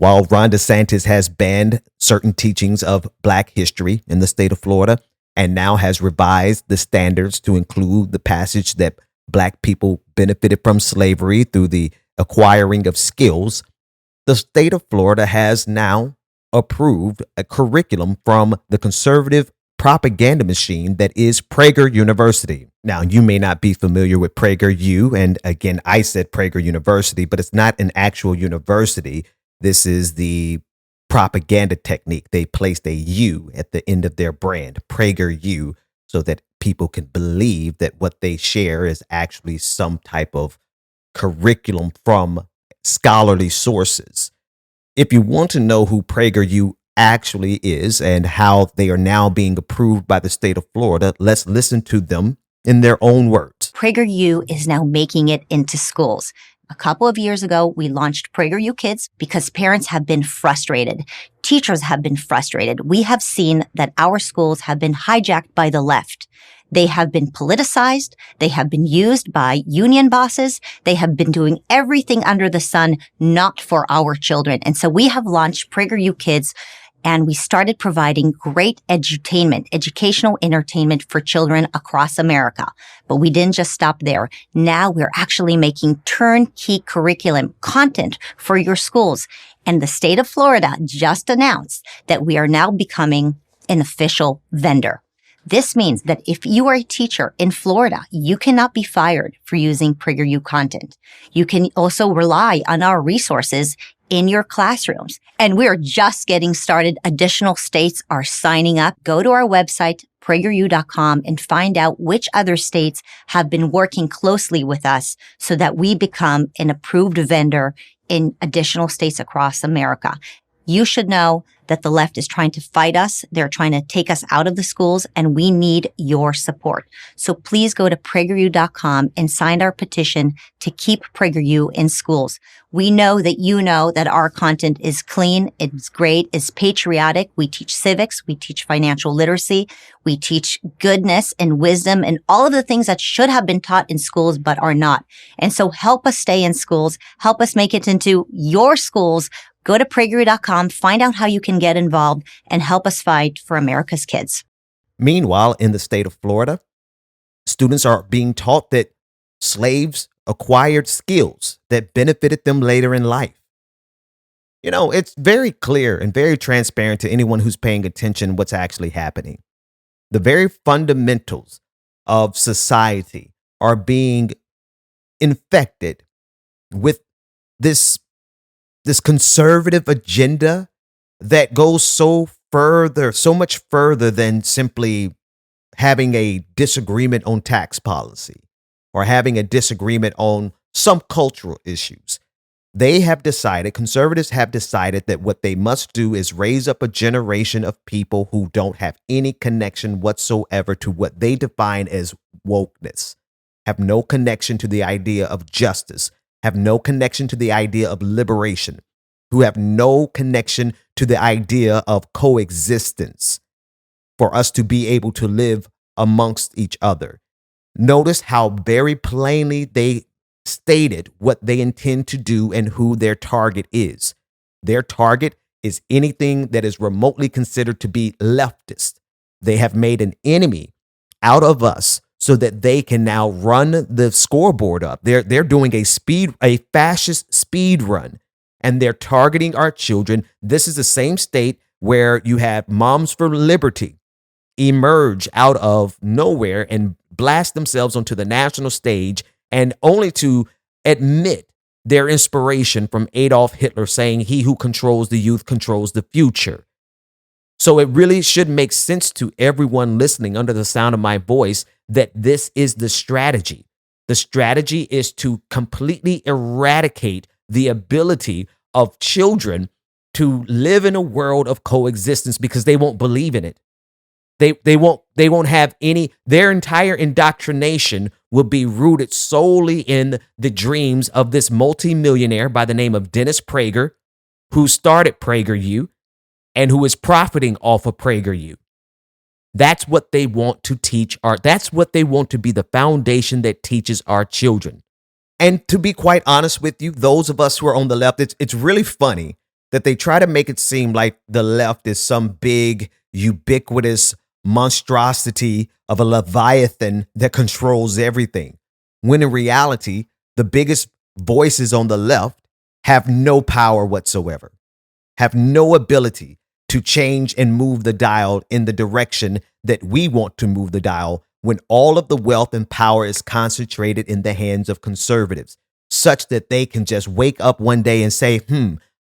While Ron DeSantis has banned certain teachings of Black history in the state of Florida and now has revised the standards to include the passage that Black people benefited from slavery through the acquiring of skills, the state of Florida has now approved a curriculum from the conservative propaganda machine that is Prager University. Now, you may not be familiar with PragerU, and again, I said Prager University, but it's not an actual university. This is the propaganda technique. They placed a U at the end of their brand, PragerU, so that people can believe that what they share is actually some type of curriculum from scholarly sources. If you want to know who PragerU actually is and how they are now being approved by the state of Florida, let's listen to them in their own words. PragerU is now making it into schools. A couple of years ago, we launched PragerU Kids because parents have been frustrated. Teachers have been frustrated. We have seen that our schools have been hijacked by the left. They have been politicized. They have been used by union bosses. They have been doing everything under the sun, not for our children. And so we have launched PragerU Kids, and we started providing great edutainment, educational entertainment for children across America. But we didn't just stop there. Now we're actually making turnkey curriculum content for your schools. And the state of Florida just announced that we are now becoming an official vendor. This means that if you are a teacher in Florida, you cannot be fired for using PragerU content. You can also rely on our resources in your classrooms. And we're just getting started. Additional states are signing up. Go to our website, prageru.com, and find out which other states have been working closely with us so that we become an approved vendor in additional states across America. You should know that the left is trying to fight us. They're trying to take us out of the schools, and we need your support. So please go to prageru.com and sign our petition to keep PragerU in schools. We know that you know that our content is clean, it's great, it's patriotic. We teach civics, we teach financial literacy, we teach goodness and wisdom and all of the things that should have been taught in schools but are not. And so help us stay in schools, help us make it into your schools. Go to prageru.com, find out how you can get involved, and help us fight for America's kids. Meanwhile, in the state of Florida, students are being taught that slaves acquired skills that benefited them later in life. You know, it's very clear and very transparent to anyone who's paying attention what's actually happening. The very fundamentals of society are being infected with this conservative agenda that goes so much further than simply having a disagreement on tax policy or having a disagreement on some cultural issues. Conservatives have decided that what they must do is raise up a generation of people who don't have any connection whatsoever to what they define as wokeness, have no connection to the idea of justice, have no connection to the idea of liberation, who have no connection to the idea of coexistence for us to be able to live amongst each other. Notice how very plainly they stated what they intend to do and who their target is. Their target is anything that is remotely considered to be leftist. They have made an enemy out of us so that they can now run the scoreboard up. They're doing a fascist speed run, and they're targeting our children. This is the same state where you have Moms for Liberty emerge out of nowhere and blast themselves onto the national stage, and only to admit their inspiration from Adolf Hitler, saying, "He who controls the youth controls the future." So it really should make sense to everyone listening under the sound of my voice that this is the strategy. The strategy is to completely eradicate the ability of children to live in a world of coexistence because they won't believe in it. They won't have any, their entire indoctrination will be rooted solely in the dreams of this multimillionaire by the name of Dennis Prager, who started PragerU and who is profiting off of PragerU. That's what they want to teach that's what they want to be the foundation that teaches our children. And to be quite honest with you, those of us who are on the left, it's really funny that they try to make it seem like the left is some big, ubiquitous monstrosity of a leviathan that controls everything. When in reality, the biggest voices on the left have no power whatsoever, have no ability to change and move the dial in the direction that we want to move the dial, when all of the wealth and power is concentrated in the hands of conservatives, such that they can just wake up one day and say,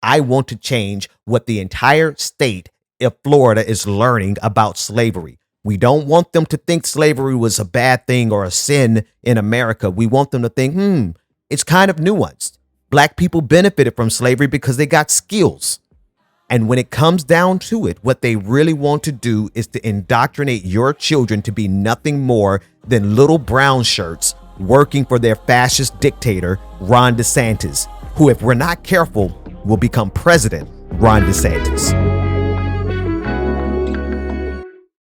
I want to change what the entire state of Florida is learning about slavery. We don't want them to think slavery was a bad thing or a sin in America. We want them to think, it's kind of nuanced. Black people benefited from slavery because they got skills. And when it comes down to it, what they really want to do is to indoctrinate your children to be nothing more than little brown shirts working for their fascist dictator, Ron DeSantis, who, if we're not careful, will become President Ron DeSantis.